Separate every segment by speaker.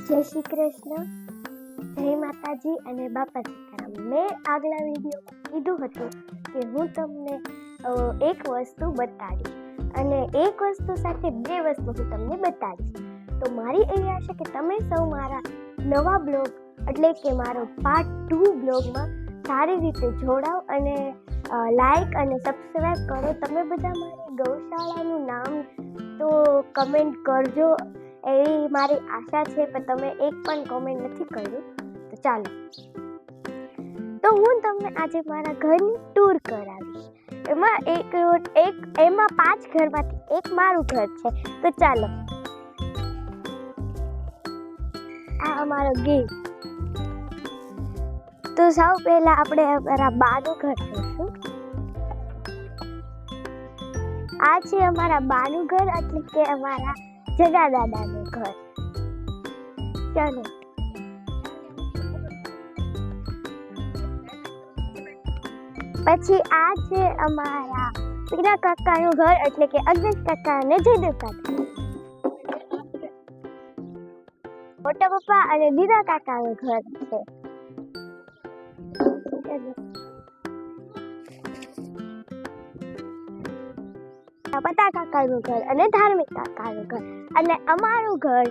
Speaker 1: જય શ્રી કૃષ્ણ, જય માતાજી અને બાપા સીતારામ. મેં આગલા વિડીયોમાં કીધું હતું કે હું તમને એક વસ્તુ બતાડીશ અને એક વસ્તુ સાથે બે વસ્તુ હું તમને બતાડીશ. તો મારી એવી આશા કે તમે સૌ મારા નવા બ્લોગ એટલે કે મારો પાર્ટ 2 બ્લોગમાં સારી રીતે જોડાઓ અને લાઈક અને સબસ્ક્રાઈબ કરો. તમે બધા મારી ગૌશાળાનું નામ તો કમેન્ટ કરજો એવી મારી આશા છે, પણ તમે એક પણ કોમેન્ટ નથી કર્યું. તો ચાલો, તો હું તમને આજે મારા ઘરની ટૂર કરાવીશ. એમાં 5 ઘરમાંથી એક મારું ઘર છે. તો ચાલો, આ અમારો ગેટ. તો સૌ પહેલા આપણે અમારા બાનું ઘર જોઈશું. આ છે અમારા બાનું ઘર એટલે કે અમારા જગા દાદાનું ઘર. ચાલો, પછી આ છે અમારા પીરા કાકાનું ઘર એટલે કે અગ્નેશ કાકા અને જયદેવ કાકા. મોટા પપ્પા અને દીદા કાકાનું ઘર છે. પતા કાકાનું ઘર અને ધાર્મિક કાકાનું ઘર અને અમારું ઘર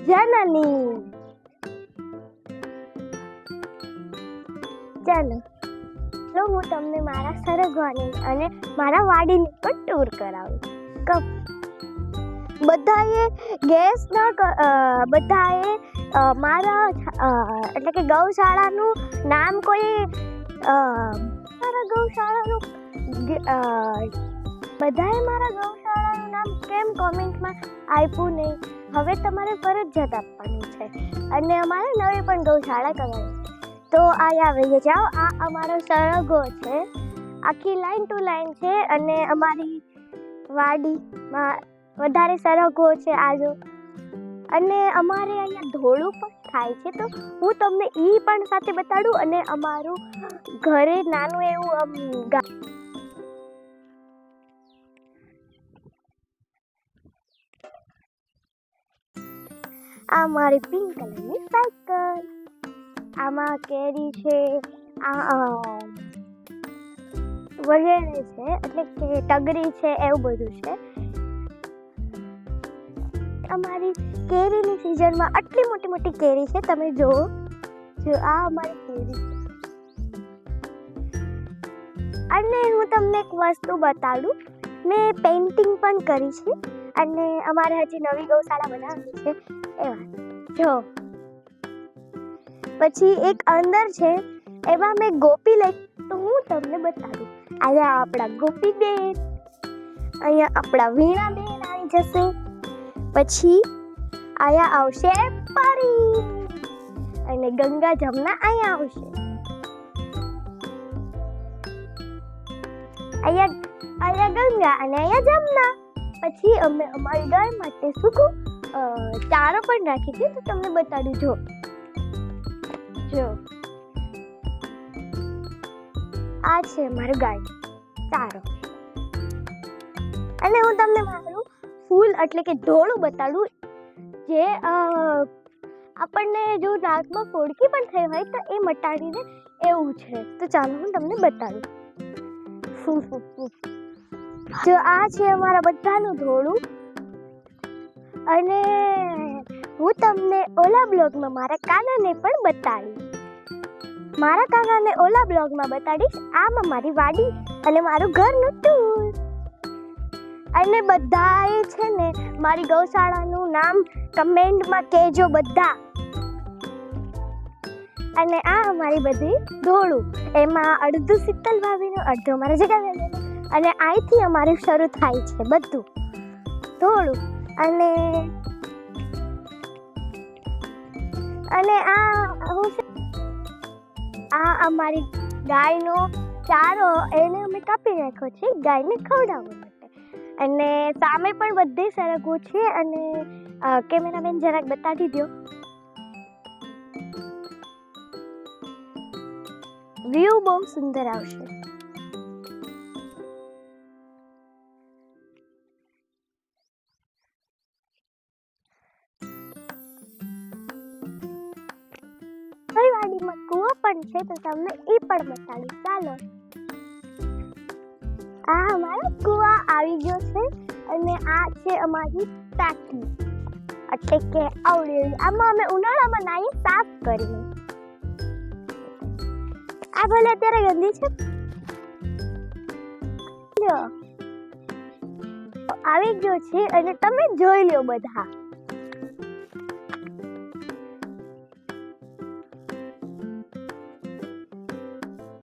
Speaker 1: જનની. ચાલો, તો હું તમને મારા સરગવાની અને મારા વાડીની પણ ટૂર કરાવું. બધાએ મારા એટલે કે ગૌશાળાનું નામ મારા ગૌશાળાનું નામ કેમ કોમેન્ટમાં આપ્યું નહીં. હવે તમારે ફરજિયાત આપવાનું છે અને અમારે નવી પણ ગૌશાળા કરવાની છે. તો અહીંયા આવી જાઓ. આ અમારો સરગો છે, આખી લાઈન ટુ લાઈન છે અને અમારી વાડીમાં વધારે સરગો છે આજુ. અને અમારે અહીંયા ધોળું પણ થાય છે, તો હું તમને એ પણ સાથે બતાડું અને અમારું ઘરે નાનું એવું આ મારી પિંક કલરની સાયકલ. આમાં કેરી છે, વગેરે છે એટલે કે ટગરી છે, એવું બધું છે. અમારી કેરીની સિઝનમાં આટલી મોટી મોટી કેરી છે, તમે જુઓ. આ અમારી કેરી છે. અને હું તમને એક વસ્તુ બતાડું, મેં પેઇન્ટિંગ પણ કરી છે અને અમારે હજી નવી ગૌશાળા બનાવવાની છે એવા. જો પછી એક અંદર છે, એમાં મેં ગોપી લઈ, તો હું તમને બતાડું. અહીંયા આપણા ગોપીબેન, અહીંયા આપણા વીણાબેન આવી જશે. પછી અહીંયા આવશે પરી અને ગંગા જમના અહીંયા આવશે. અહીંયા ગંગા અને અહીંયા જમના. પછી અમે અમારી ગાય માટે સૂકું ચારો પણ રાખી છે, તો તમને બતાડું. જો આ છે મારું ગાય ચારો. અને હું તમને મારું ફૂલ એટલે કે ઢોળું બતાડું, જે આપણને જો દાંતમાં ફોડકી પણ થઈ હોય તો એ મટાડીને એવું છે. તો ચાલો હું તમને બતાડું. જો આ છે અમારા બધાનું ધોળું. અને હું તમને ઓલા બ્લોગમાં મારા કાનાને પણ બતાડીશ. આમાં મારી વાડી અને મારું ઘરનું ટૂર. અને બધાએ છે ને મારી ગૌશાળાનું નામ કમેન્ટમાં કહેજો બધા. અને આ અમારી બધી ધોળું, એમાં અડધું શીતલ ભાભીનું, અડધું અમારા જગા દાદાનું. અને અહીંથી અમારું શરૂ થાય છે બધું ધોળું. અને આ અમારી ગાયનો ચારો, એને અમે કાપી નાખ્યો છે ગાયને ખવડાવવા માટે. અને સામે પણ બધે સરગવો છે. અને કેમેરામેન જરાક બતાવી દો. વ્યૂ બહુ સુંદર આવશે. પણ છે તો તમને એ પણ બતાડીશ. ચાલો, આ અમારો કુવા આવી ગયો છે અને આ છે અમારી ટાંકી, એટલે કે આવડી. આમાં અમે ઉનાળામાં નાહી સાફ કરીએ. આ ભલે અત્યારે ગંદી છે. લ્યો, આવી ગયો છે અને તમે જોઈ લ્યો બધા.